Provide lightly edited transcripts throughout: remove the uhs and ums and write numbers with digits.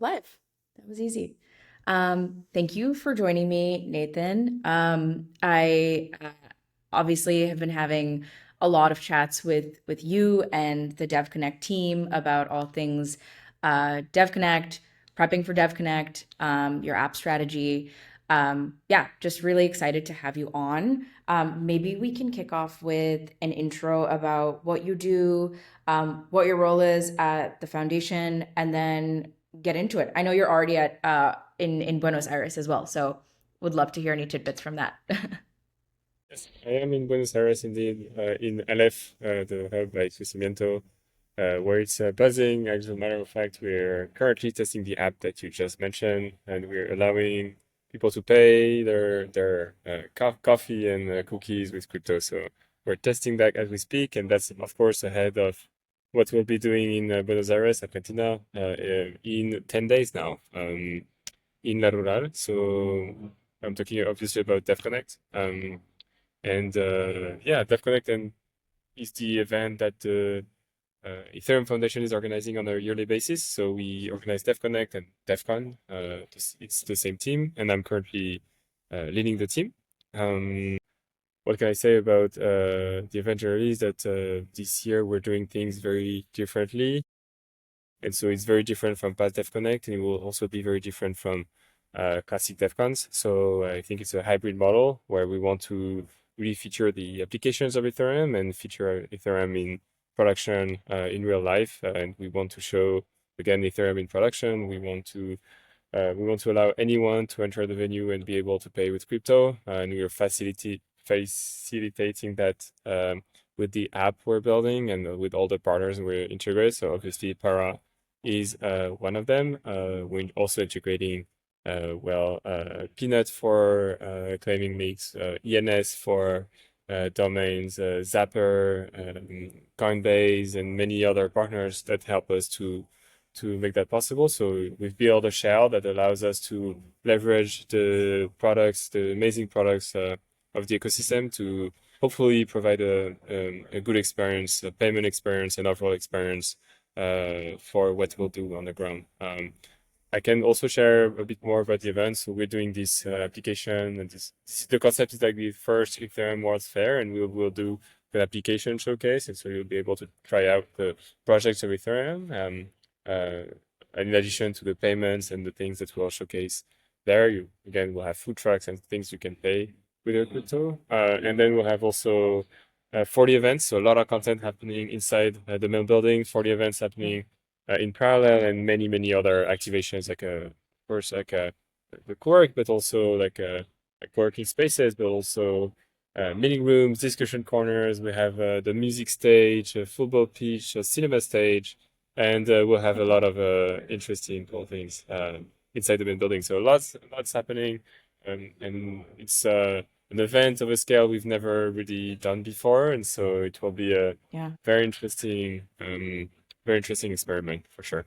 We're live. That was easy. Thank you for joining me, Nathan. I obviously have been having a lot of chats with you and the Devconnect team about all things Devconnect, prepping for Devconnect, your app strategy. Yeah, just really excited to have you on. Maybe we can kick off with an intro about what you do, what your role is at the foundation, and then get into it. I know you're already at in Buenos Aires as well, so would love to hear any tidbits from that. Yes, I am in Buenos Aires indeed, in LF, the hub by Crecimiento, where it's buzzing. As a matter of fact, we're currently testing the app that you just mentioned, and we're allowing people to pay their coffee and cookies with crypto. So we're testing that as we speak, and that's of course ahead of what we'll be doing in Buenos Aires, Argentina, in 10 days now, in La Rural. So I'm talking obviously about Devconnect. And yeah, Devconnect and is the event that the Ethereum Foundation is organizing on a yearly basis. So we organize Devconnect and Devcon. It's the same team, and I'm currently leading the team. What can I say about the event generally is that this year we're doing things very differently. And so it's very different from past Devconnect, and it will also be very different from classic Devcons. So I think it's a hybrid model where we want to really feature the applications of Ethereum and feature Ethereum in production in real life. And we want to show again Ethereum in production. We want to allow anyone to enter the venue and be able to pay with crypto, and we are facilitating that with the app we're building and with all the partners we're integrated. So obviously Para is one of them. We're also integrating Peanut for claiming leaks, ENS for domains, Zapper, Coinbase, and many other partners that help us to make that possible. So we've built a shell that allows us to leverage the products, the amazing products of the ecosystem to hopefully provide a good experience, a payment experience, and overall experience for what we'll do on the ground. I can also share a bit more about the event. So we're doing this application, and the concept is like the first Ethereum World Fair, and we'll do an application showcase, and so you'll be able to try out the projects of Ethereum. Uh, and in addition to the payments and the things that we'll showcase there, you again will have food trucks and things you can pay with your crypto. And then we'll have also 40 events, so a lot of content happening inside the main building, 40 events happening in parallel, and many other activations like of course like the work, but also like working spaces, but also meeting rooms, discussion corners. We have the music stage, a football pitch, a cinema stage, and we'll have a lot of interesting cool things inside the main building. So lots happening, and it's an event of a scale we've never really done before, and so it will be a Yeah. very interesting, very interesting experiment for sure.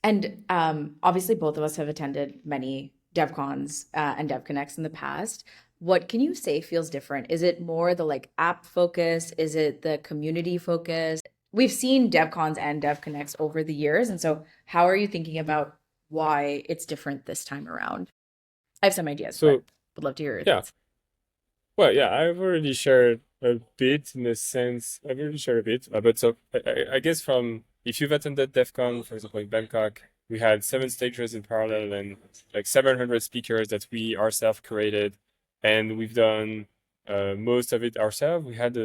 And obviously, both of us have attended many DevCons and DevConnects in the past. What can you say feels different? Is it more the like app focus? Is it the community focus? We've seen DevCons and DevConnects over the years, and so how are you thinking about why it's different this time around? I have some ideas, but So would love to hear your yeah, thoughts. well, yeah, I've already shared a bit in the sense I've already shared a bit, but so I guess from if you've attended DEF CON, for example, in Bangkok, we had 7 stages in parallel and like 700 speakers that we ourselves created, and we've done most of it ourselves. We had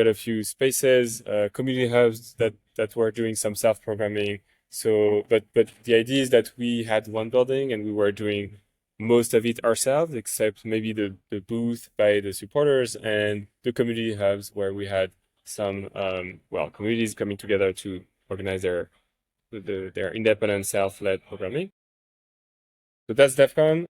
a few spaces, community hubs that were doing some self-programming. So, but the idea is that we had one building and we were doing most of it ourselves, except maybe the booth by the supporters and the community hubs where we had some communities coming together to organize their independent self-led programming. So that's DevCon.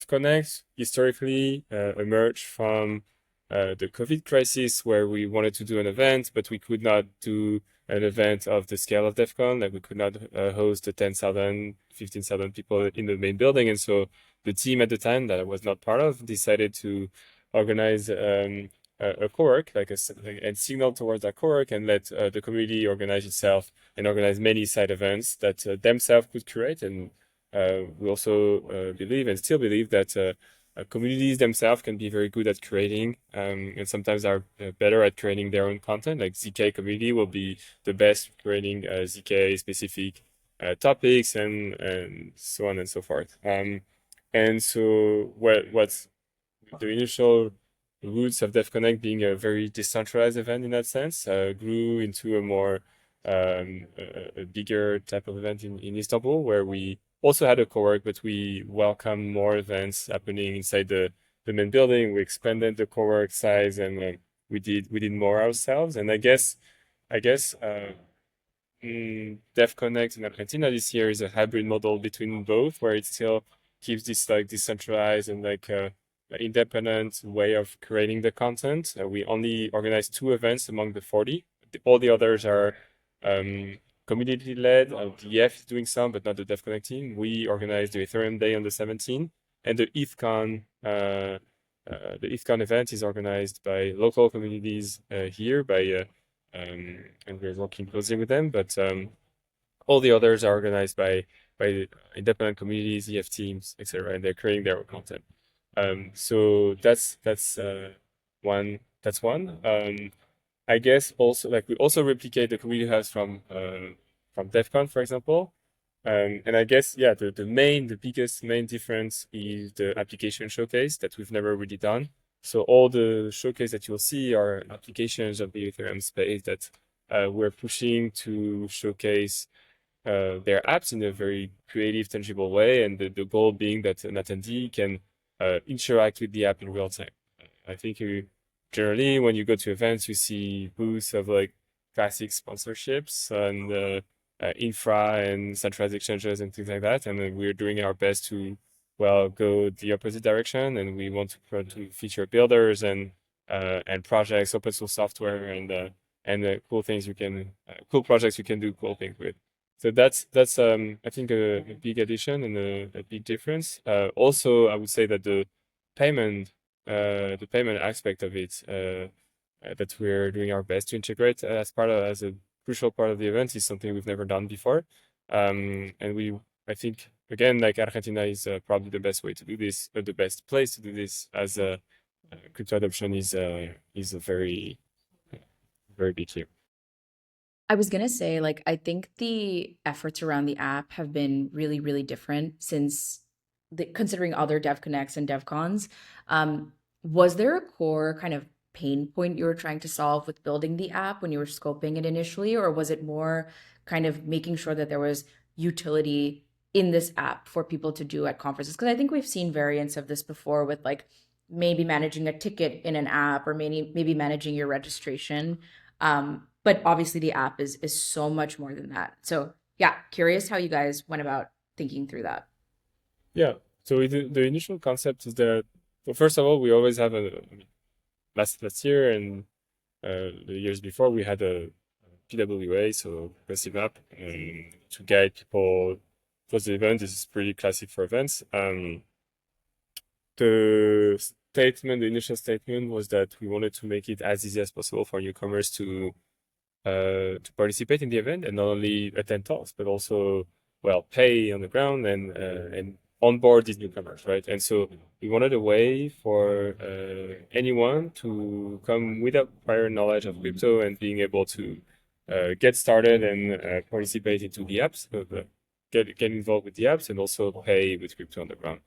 Connect historically emerged from the COVID crisis, where we wanted to do an event, but we could not do an event of the scale of DevCon. Like we could not host the 10,000, 15,000 people in the main building. And so the team at the time that I was not part of decided to organize a co-work, and signal towards that co-work and let the community organize itself and organize many side events that themselves could curate. And we also believe and still believe that communities themselves can be very good at creating, and sometimes are better at creating their own content. Like ZK community will be the best creating ZK specific topics and so on and so forth. And so what's the initial roots of Devconnect being a very decentralized event in that sense, grew into a more a bigger type of event in Istanbul, where we also had a co-work, but we welcome more events happening inside the main building. We expanded the co-work size, and we did more ourselves. And I guess Devconnect in Argentina this year is a hybrid model between both, where it still keeps this like decentralized and like independent way of creating the content. We only organize 2 events among the 40. All the others are community led. DF is doing some, but not the Devconnect team. We organize the Ethereum Day on the 17th, and the ETHCon event is organized by local communities here and we're working closely with them. But all the others are organized by independent communities, EF teams, etc., and they're creating their own content. So that's one. That's one. I guess also like we also replicate the community hubs from DevCon, for example. And I guess yeah, the biggest main difference is the application showcase that we've never really done. So all the showcase that you'll see are applications of the Ethereum space that we're pushing to showcase their apps in a very creative, tangible way, and the goal being that an attendee can interact with the app in real time. I think generally when you go to events, you see booths of like classic sponsorships and infra and centralized exchanges and things like that, and we're doing our best to go the opposite direction, and we want to try to feature builders and projects, open source software, and cool projects you can do cool things with. So that's I think a big addition and a big difference. Also, I would say that the payment aspect of it that we're doing our best to integrate as a crucial part of the event is something we've never done before. And I think again, like Argentina is probably the best way to do this, the best place to do this, as crypto adoption is a very very big here. I was gonna say, like, I think the efforts around the app have been really, really different since considering other Dev Connects and DevCons. Um, was there a core kind of pain point you were trying to solve with building the app when you were scoping it initially, or was it more kind of making sure that there was utility in this app for people to do at conferences? Because I think we've seen variants of this before with like maybe managing a ticket in an app or maybe managing your registration. But obviously the app is so much more than that. So yeah, curious how you guys went about thinking through that. Yeah. So the initial concept is that, well, first of all, we always have I mean, last year and the years before, we had a PWA, so progressive app, to guide people towards the event. This is pretty classic for events. The initial statement was that we wanted to make it as easy as possible for newcomers to participate in the event and not only attend talks, but also, pay on the ground and onboard these newcomers, right? And so we wanted a way for anyone to come without prior knowledge of crypto and being able to get started and participate into the apps, get involved with the apps, and also pay with crypto on the ground.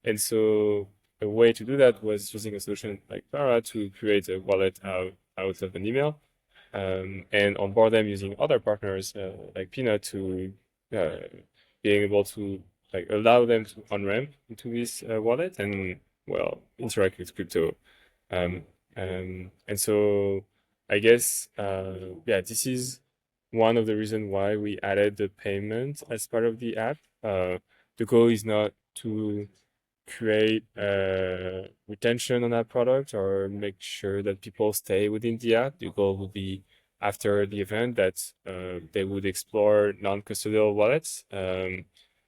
And so a way to do that was using a solution like Para to create a wallet out of an email, and onboard them using other partners like Peanut to being able to like allow them to on-ramp into this wallet and interact with crypto. Um, and so I guess this is one of the reasons why we added the payment as part of the app. The goal is not to create retention on that product or make sure that people stay within the app. The goal would be after the event that they would explore non-custodial wallets.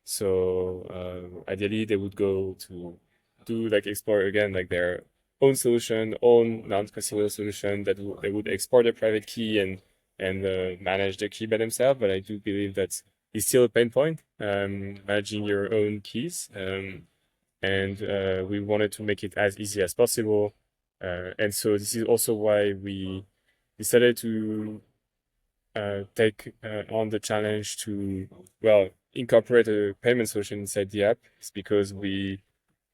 So ideally they would go to do like explore again like their own solution, own non-custodial solution that they would export a private key and manage the key by themselves. But I do believe that is still a pain point, managing your own keys. And we wanted to make it as easy as possible. And so this is also why we decided to take on the challenge to, well, incorporate a payment solution inside the app. It's because we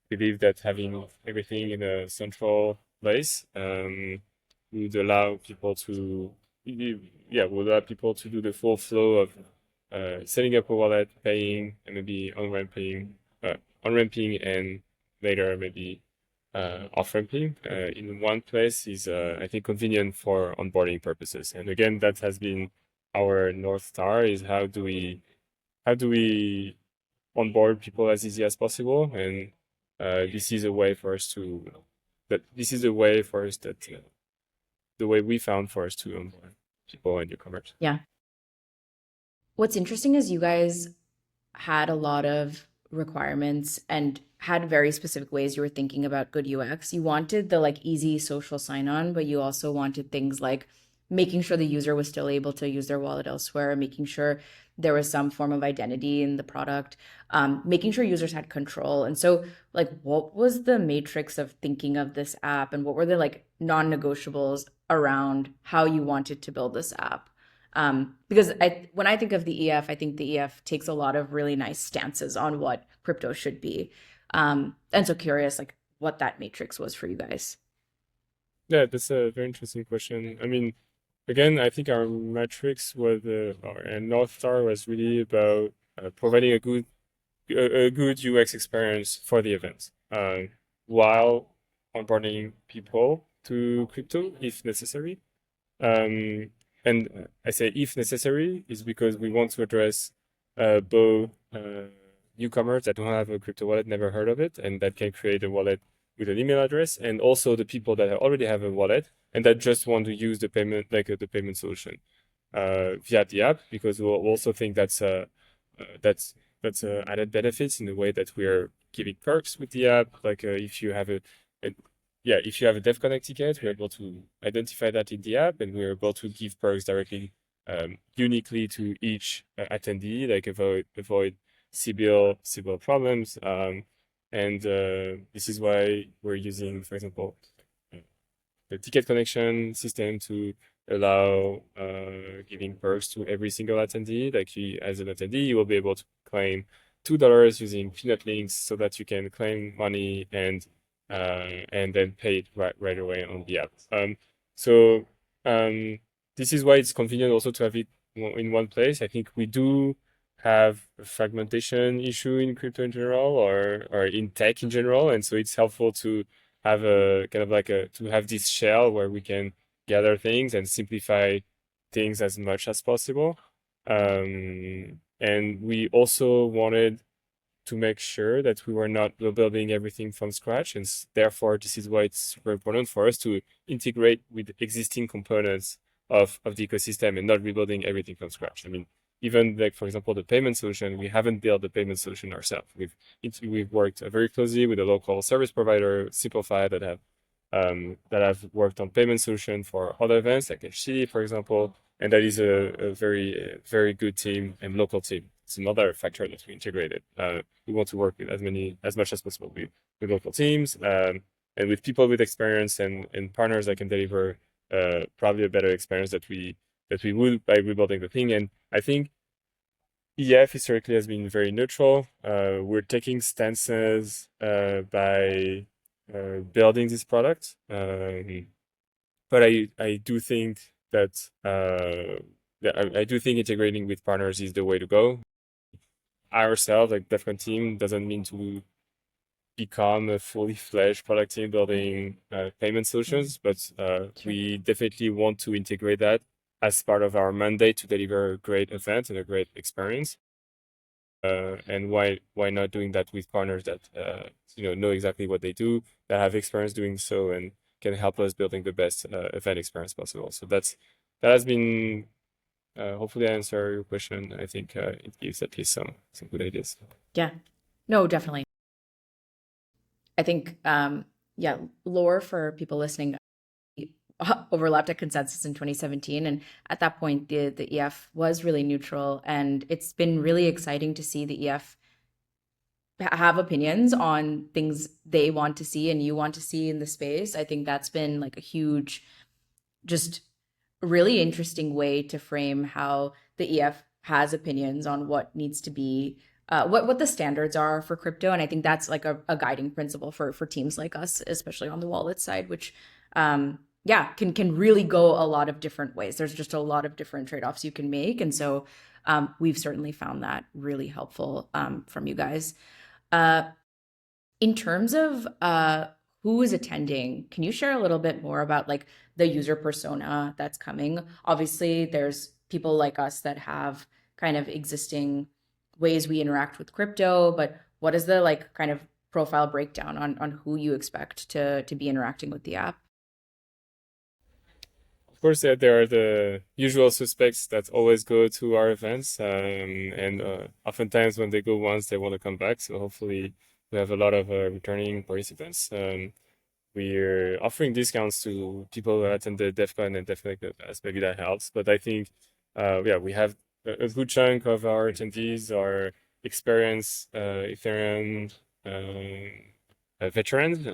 believe that having everything in a central place would allow people to, yeah, would allow people to do the full flow of setting up a wallet, paying, and maybe on-ramping, and later maybe off-ramping in one place is, I think, convenient for onboarding purposes. And again, that has been our North Star: is how do we onboard people as easy as possible, and this is a way for us to this is a way for us that the way we found for us to onboard people and newcomers. Yeah. What's interesting is you guys had a lot of requirements and had very specific ways you were thinking about good UX. You wanted the like easy social sign on, but you also wanted things like making sure the user was still able to use their wallet elsewhere, making sure there was some form of identity in the product, making sure users had control. And so, like, what was the matrix of thinking of this app, and what were the like non-negotiables around how you wanted to build this app? Because when I think of the EF, I think the EF takes a lot of really nice stances on what crypto should be. And so curious, like, what that matrix was for you guys. Yeah, that's a very interesting question. I mean, again, I think our metrics was our North Star was really about providing a good UX experience for the event, while onboarding people to crypto if necessary. Um, and I say if necessary is because we want to address both newcomers that don't have a crypto wallet, never heard of it, and that can create a wallet with an email address, and also the people that already have a wallet and that just want to use the payment, like the payment solution via the app, because we'll also think that's added benefits in the way that we're giving perks with the app. Like if you have a yeah, if you have a Devconnect ticket, we're able to identify that in the app, and we're able to give perks directly, uniquely to each attendee, like avoid CBL problems. And this is why we're using, for example, the ticket connection system to allow giving perks to every single attendee. Like as an attendee, you will be able to claim $2 using peanut links so that you can claim money and then pay it right away on the app. So this is why it's convenient also to have it in one place. I think we do have a fragmentation issue in crypto in general, or in tech in general, and so it's helpful to have a kind of like to have this shell where we can gather things and simplify things as much as possible. And we also wanted to make sure that we were not building everything from scratch, and therefore this is why it's super important for us to integrate with existing components of the ecosystem and not rebuilding everything from scratch. I mean, even like, for example, the payment solution, we haven't built the payment solution ourselves. We've worked very closely with a local service provider, Simplify, that have worked on payment solution for other events like HC, for example, and that is a very good team and local team. It's another factor that we integrated. We want to work with as much as possible with local teams, and with people with experience and partners that can deliver probably a better experience that we would by rebuilding the thing. And I think EF historically has been very neutral. We're taking stances by building this product, but I do think that I do think integrating with partners is the way to go. Ourselves, like Devcon team, doesn't mean to become a fully fledged product team building payment solutions, but we definitely want to integrate that as part of our mandate to deliver a great event and a great experience. And why not doing that with partners that know exactly what they do, that have experience doing so, and can help us building the best event experience possible. So that has been hopefully I answer your question. I think it gives at least some good ideas. Yeah. No, definitely. I think Yeah, lore for people listening overlapped at consensus in 2017, and at that point the EF was really neutral, and it's been really exciting to see the EF have opinions on things they want to see and you want to see in the space. I think that's been like a huge, just really interesting way to frame how the EF has opinions on what needs to be what the standards are for crypto. And I think that's like a guiding principle for teams like us, especially on the wallet side, which yeah, can really go a lot of different ways. There's just a lot of different trade-offs you can make. And so we've certainly found that really helpful from you guys. Uh, in terms of who is attending, can you share a little bit more about like the user persona that's coming? Obviously, there's people like us that have kind of existing ways we interact with crypto, but what is the like kind of profile breakdown on who you expect to be interacting with the app? Of course, there are the usual suspects that always go to our events, and oftentimes when they go once, they want to come back. So hopefully, we have a lot of returning participants. We're offering discounts to people who attended Devcon and Devconnect as maybe that helps. But I think, yeah, we have a good chunk of our attendees are experienced Ethereum veterans,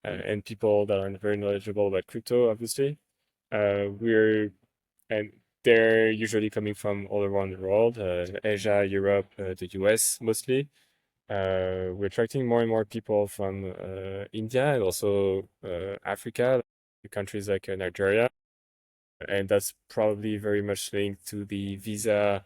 and people that are very knowledgeable about crypto, obviously. We're and they're usually coming from all around the world, Asia, Europe, the US mostly. We're attracting more and more people from India and also Africa, countries like Nigeria, and that's probably very much linked to the visa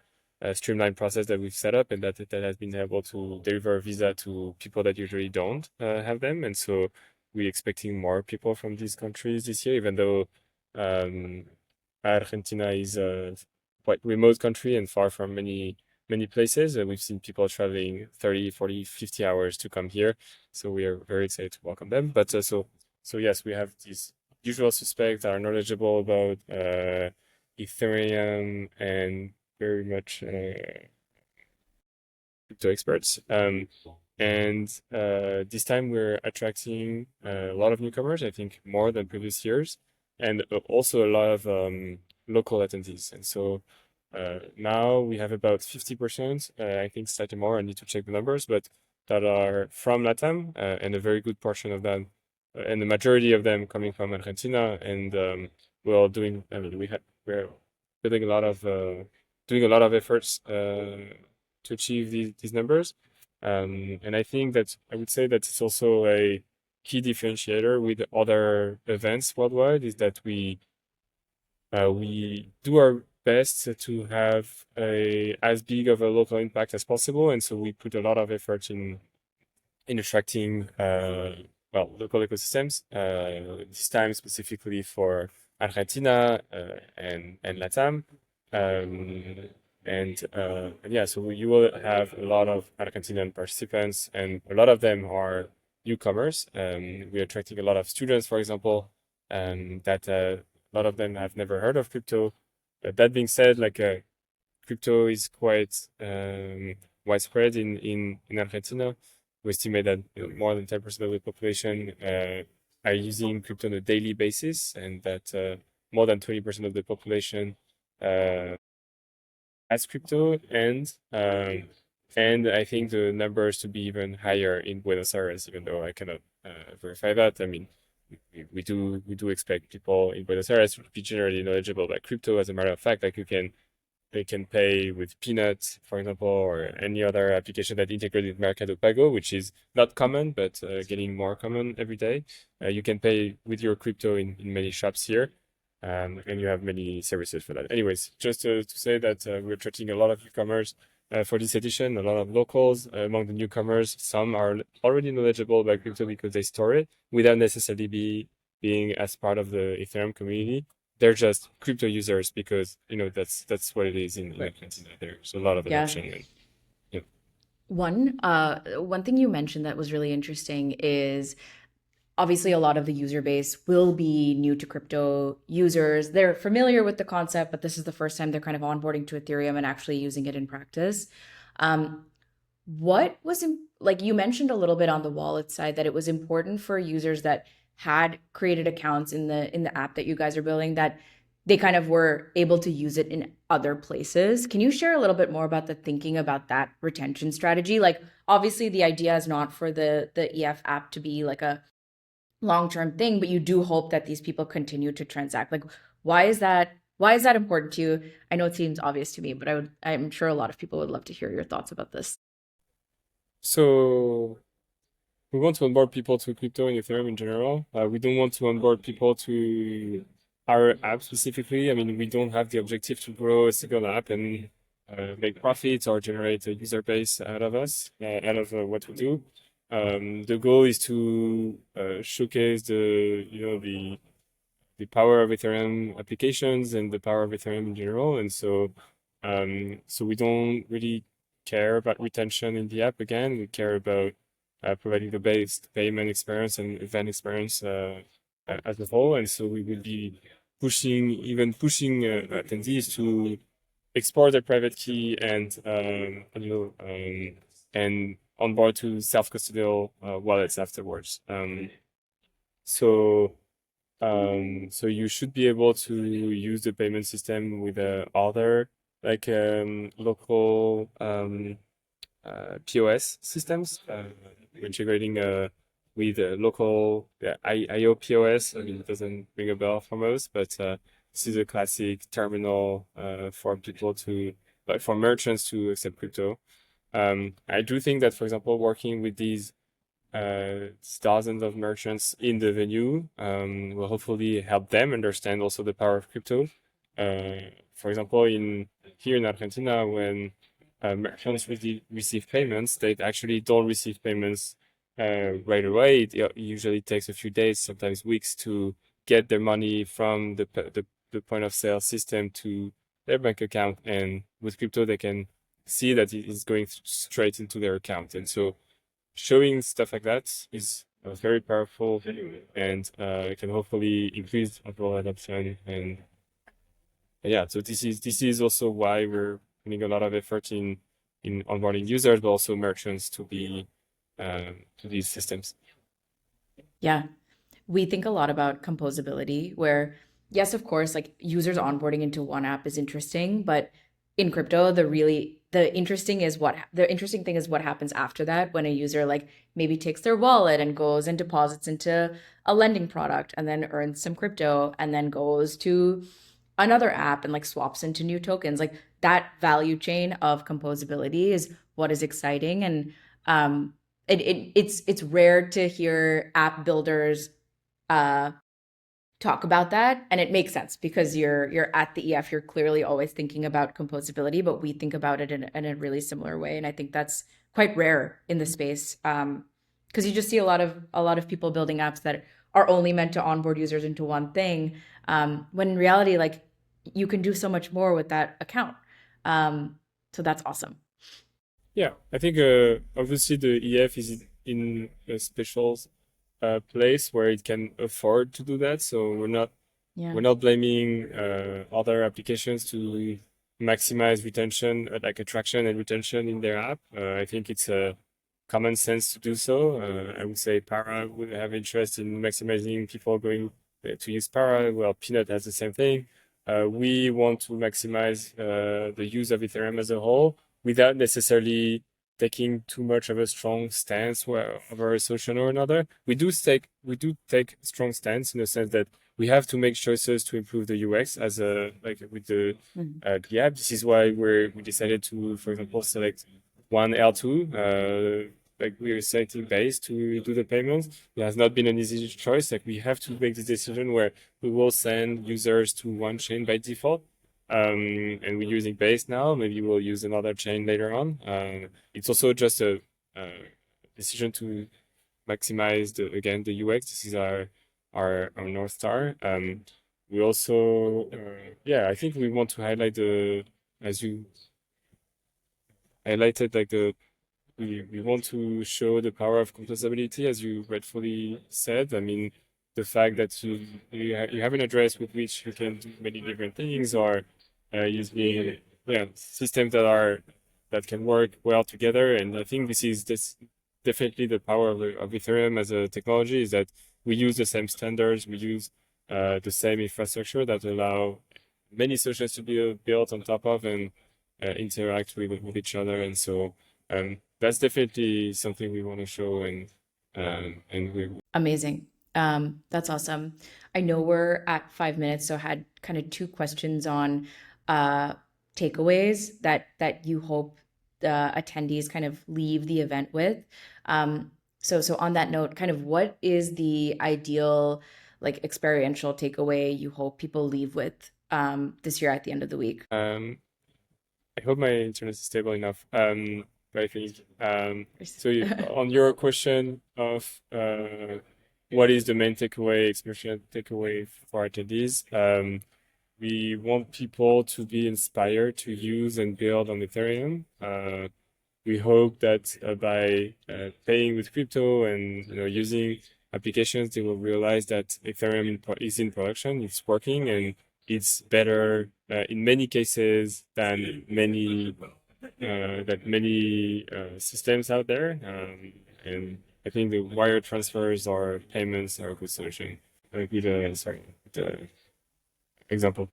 streamlined process that we've set up, and that has been able to deliver a visa to people that usually don't have them, and so we're expecting more people from these countries this year, even though um, Argentina is a quite remote country and far from many places. We've seen people traveling 30, 40, 50 hours to come here. So we are very excited to welcome them. But so yes, we have these usual suspects that are knowledgeable about Ethereum and very much crypto experts. And this time we're attracting a lot of newcomers, I think more than previous years, and also a lot of local attendees. And so now we have about 50%, I think slightly more, I need to check the numbers, but that are from LATAM, and a very good portion of them, and the majority of them coming from Argentina. And we're all doing, I mean, we're building a lot of, doing a lot of efforts to achieve these numbers. And I think that I would say that it's also a key differentiator with other events worldwide is that we do our best to have as big of a local impact as possible, and so we put a lot of effort in attracting well local ecosystems. This time specifically for Argentina and Latam. Um, and yeah, so you will have a lot of Argentinian participants, and a lot of them are newcomers. We're attracting a lot of students, for example, that a lot of them have never heard of crypto. That being said, like crypto is quite widespread in Argentina. We estimate that more than 10% of the population are using crypto on a daily basis, and that more than 20% of the population as crypto, and I think the numbers to be even higher in Buenos Aires, even though I cannot verify that. I mean, we do expect people in Buenos Aires to be generally knowledgeable about crypto. As a matter of fact, like they can pay with Peanuts, for example, or any other application that integrated Mercado Pago, which is not common, but getting more common every day. You can pay with your crypto in many shops here, and you have many services for that. Anyways, just to say that we're attracting a lot of newcomers for this edition, a lot of locals among the newcomers. Some are already knowledgeable about crypto because they store it without necessarily being as part of the Ethereum community. They're just crypto users because that's what it is in Argentina. There's a lot of Yeah. adoption. And, yeah. One thing you mentioned that was really interesting is obviously a lot of the user base will be new to crypto users. They're familiar with the concept, but this is the first time they're kind of onboarding to Ethereum and actually using it in practice. Um, what was like you mentioned a little bit on the wallet side that it was important for users that had created accounts in the app that you guys are building that they kind of were able to use it in other places. Can you share a little bit more about the thinking about that retention strategy? Like obviously the idea is not for the EF app to be like a long-term thing, but you do hope that these people continue to transact. Like why is that important to you? I know it seems obvious to me, but I'm sure a lot of people would love to hear your thoughts about this. So we want to onboard people to crypto and Ethereum in general. We don't want to onboard people to our app specifically. I mean, we don't have the objective to grow a single app and make profits or generate a user base out of us, out of what we do. The goal is to showcase the power of Ethereum applications and the power of Ethereum in general. And so we don't really care about retention in the app. Again, we care about providing the best payment experience and event experience as a whole. And so we will be pushing attendees to export their private key and onboard to self-custodial wallets afterwards. So so you should be able to use the payment system with other like local POS systems. We're integrating with local IO POS. I mean, it doesn't ring a bell for most, but this is a classic terminal for people to, like for merchants to accept crypto. I do think that, for example, working with these dozens of merchants in the venue will hopefully help them understand also the power of crypto. For example, here in Argentina, when merchants receive payments, they actually don't receive payments right away. It usually takes a few days, sometimes weeks, to get their money from the point of sale system to their bank account. And with crypto, they can see that it is going straight into their account. And so showing stuff like that is very powerful and it can hopefully increase overall adoption. And yeah, so this is also why we're putting a lot of effort in onboarding users, but also merchants to be to these systems. Yeah. We think a lot about composability, where, yes, of course, like users onboarding into one app is interesting, but in crypto, the interesting thing is what happens after that when a user like maybe takes their wallet and goes and deposits into a lending product and then earns some crypto and then goes to another app and like swaps into new tokens. Like that value chain of composability is what is exciting. And it's rare to hear app builders uh, talk about that, and it makes sense because you're at the EF. You're clearly always thinking about composability, but we think about it in a really similar way, and I think that's quite rare in the space because you just see a lot of people building apps that are only meant to onboard users into one thing, when in reality, like you can do so much more with that account. So that's awesome. Yeah, I think obviously the EF is in a special place where it can afford to do that. So Yeah. we're not blaming other applications to maximize retention, like attraction and retention in their app. I think it's a common sense to do so. I would say Para would have interest in maximizing people going to use Para. Well, Peanut has the same thing. We want to maximize the use of Ethereum as a whole without necessarily taking too much of a strong stance over a solution or another. We do take strong stance in the sense that we have to make choices to improve the UX as a like with Mhm. the app. This is why we decided to, for example, select one L2. Like we are selecting base to do the payments. It has not been an easy choice. Like we have to make this decision where we will send users to one chain by default. And we're using base now. Maybe we'll use another chain later on. It's also just a decision to maximize again the UX. This is our North Star. We also yeah, I think we want to highlight as you highlighted like we want to show the power of composability, as you rightfully said. I mean, the fact that you have an address with which you can do many different things, or using yeah systems that are that can work well together. And I think this definitely the power of Ethereum as a technology is that we use the same standards, we use the same infrastructure that allow many solutions to be built on top of and interact with each other. And so that's definitely something we want to show and we Amazing. That's awesome. I know we're at 5 minutes, so I had kind of two questions on uh, takeaways that you hope the attendees kind of leave the event with. So on that note, kind of what is the ideal like experiential takeaway you hope people leave with this year at the end of the week? I hope my internet is stable enough. But I think on your question of what is the main takeaway, experiential takeaway for attendees, we want people to be inspired to use and build on Ethereum. We hope that by paying with crypto and using applications, they will realize that Ethereum is in production, it's working, and it's better in many cases than many systems out there. And I think the wire transfers or payments are a good solution. I'll give the example.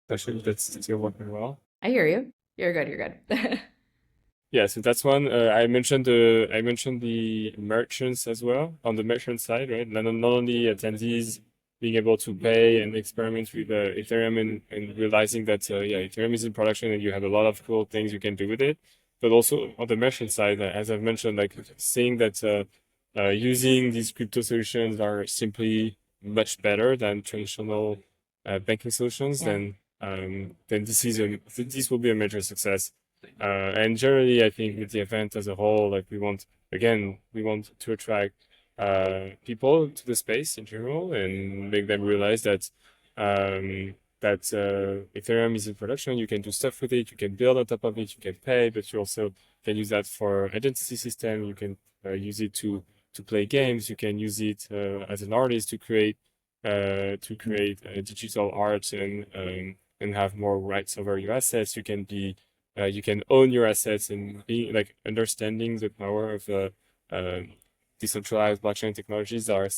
That's still working well. I hear you. You're good. You're good. Yeah, so that's one. I mentioned the merchants as well on the merchant side, right? Not only attendees being able to pay and experiment with Ethereum and realizing that yeah, Ethereum is in production and you have a lot of cool things you can do with it, but also on the merchant side, as I've mentioned, like seeing that using these crypto solutions are simply much better than traditional banking solutions, Yeah. then this will be a major success. And generally, I think with the event as a whole, like we want to attract people to the space in general and make them realize that Ethereum is in production. You can do stuff with it. You can build on top of it. You can pay, but you also can use that for identity system. You can use it to play games. You can use it as an artist to create digital art and have more rights over your assets. You can own your assets and be like understanding the power of decentralized blockchain technologies are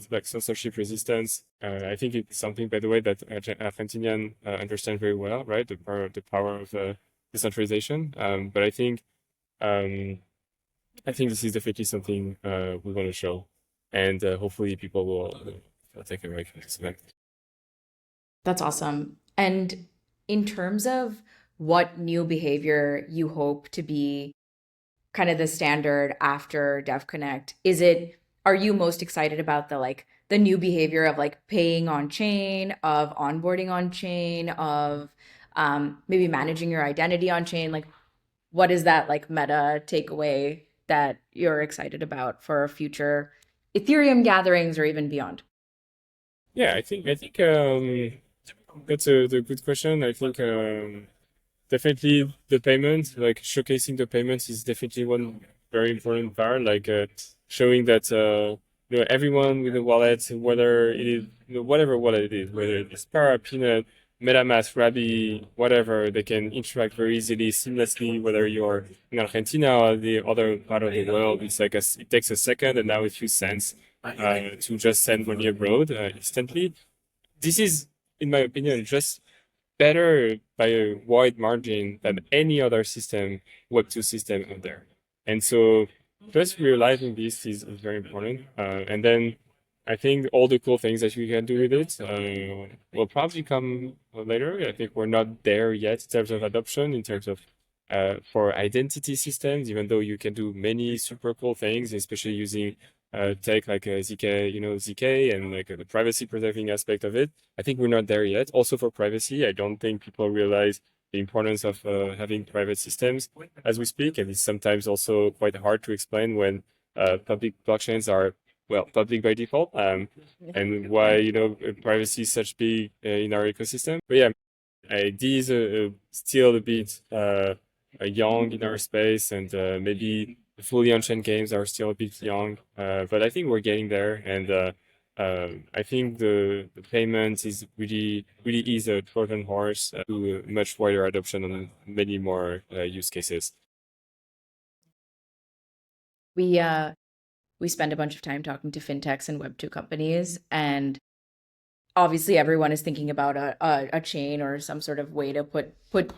like censorship resistance. I think it's something, by the way, that Argentinian understand very well, right? The power of decentralization. But I think this is definitely something we want to show, and hopefully people will take a break from this event. That's awesome. And in terms of what new behavior you hope to be kind of the standard after Devconnect, are you most excited about the new behavior of like paying on chain, of onboarding on chain, of maybe managing your identity on chain? Like, what is that like meta takeaway that you're excited about for future Ethereum gatherings or even beyond? Yeah, I think that's a good question. I think definitely the payment, like showcasing the payments, is definitely one very important part. Like showing that everyone with a wallet, whether it is whatever wallet it is, whether it's Para, Peanut, MetaMask, Rabby, whatever, they can interact very easily, seamlessly. Whether you're in Argentina or the other part of the world, it takes a second and now a few cents to just send money abroad instantly. This is, in my opinion, just better by a wide margin than any other system, Web2 system out there. And so just realizing this is very important. And then I think all the cool things that you can do with it will probably come later. I think we're not there yet in terms of adoption, in terms of for identity systems, even though you can do many super cool things, especially using tech like ZK and like the privacy preserving aspect of it. I think we're not there yet. Also for privacy, I don't think people realize the importance of having private systems as we speak, and it's sometimes also quite hard to explain when public blockchains are well public by default, and why privacy is such big in our ecosystem. But yeah, these are still a bit young in our space, and maybe the fully on-chain games are still a bit young. But I think we're getting there, and I think the payment is really is a Trojan horse to a much wider adoption on many more use cases. We we spend a bunch of time talking to fintechs and Web2 companies, and obviously everyone is thinking about a chain or some sort of way to put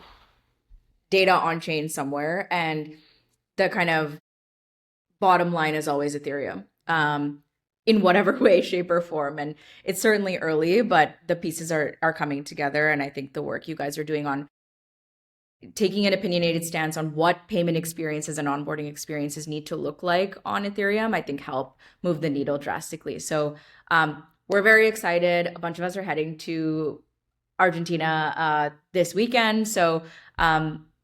data on chain somewhere, and the kind of bottom line is always Ethereum, in whatever way, shape, or form. And it's certainly early, but the pieces are coming together. And I think the work you guys are doing on taking an opinionated stance on what payment experiences and onboarding experiences need to look like on Ethereum, I think help move the needle drastically. So we're very excited. A bunch of us are heading to Argentina this weekend. So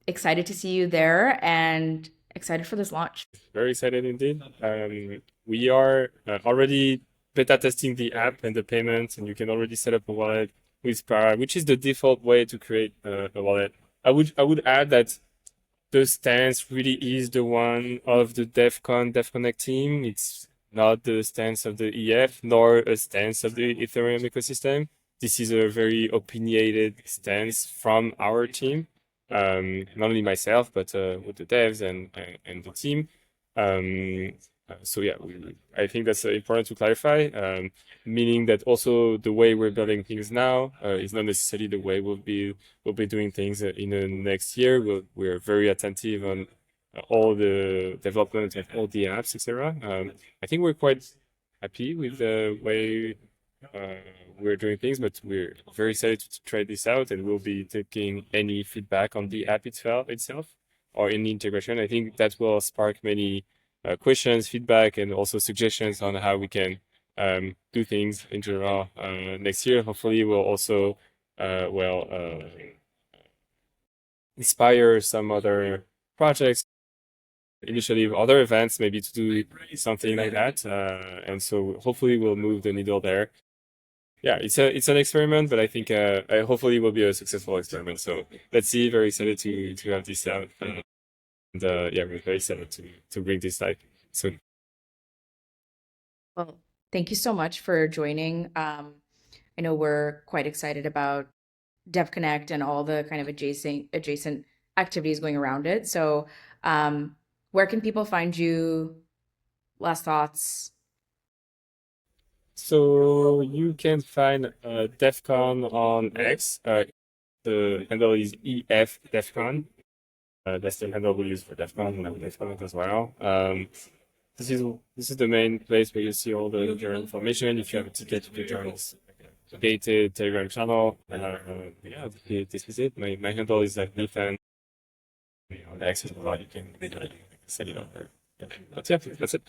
excited to see you there and excited for this launch. Very excited indeed. We are already beta testing the app and the payments, and you can already set up a wallet with Para, which is the default way to create a wallet. I would add that the stance really is the one of the Devconnect team. It's not the stance of the EF, nor a stance of the Ethereum ecosystem. This is a very opinionated stance from our team, not only myself, but with the devs and the team. So yeah, I think that's important to clarify, meaning that also the way we're building things now is not necessarily the way we'll be doing things in the next year. We're very attentive on all the development of all the apps, etc. I think we're quite happy with the way we're doing things, but we're very excited to try this out, and we'll be taking any feedback on the app itself or any integration. I think that will spark many questions, feedback, and also suggestions on how we can do things in general next year. Hopefully, we'll also inspire some other projects, initially other events, maybe to do something like that. And so hopefully, we'll move the needle there. Yeah, it's an experiment, but I think hopefully it will be a successful experiment. So let's see. Very excited to have this out. And yeah, we're very excited to bring this live soon. Well, thank you so much for joining. I know we're quite excited about Devconnect and all the kind of adjacent activities going around it. So, where can people find you? Last thoughts. So you can find Devcon on X. The handle is EF Devcon. That's the handle we use for Devcon and Devcon as well. This is the main place where you see all the journal information. If you have a ticket to the journals, gated Telegram channel. Yeah, this is it. My handle is like Nathan. On X as well. You can set it up there. Yeah. But yeah, that's it.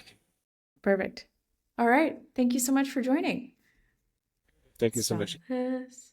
Perfect. All right. Thank you so much for joining. Thank you so much. Stop this.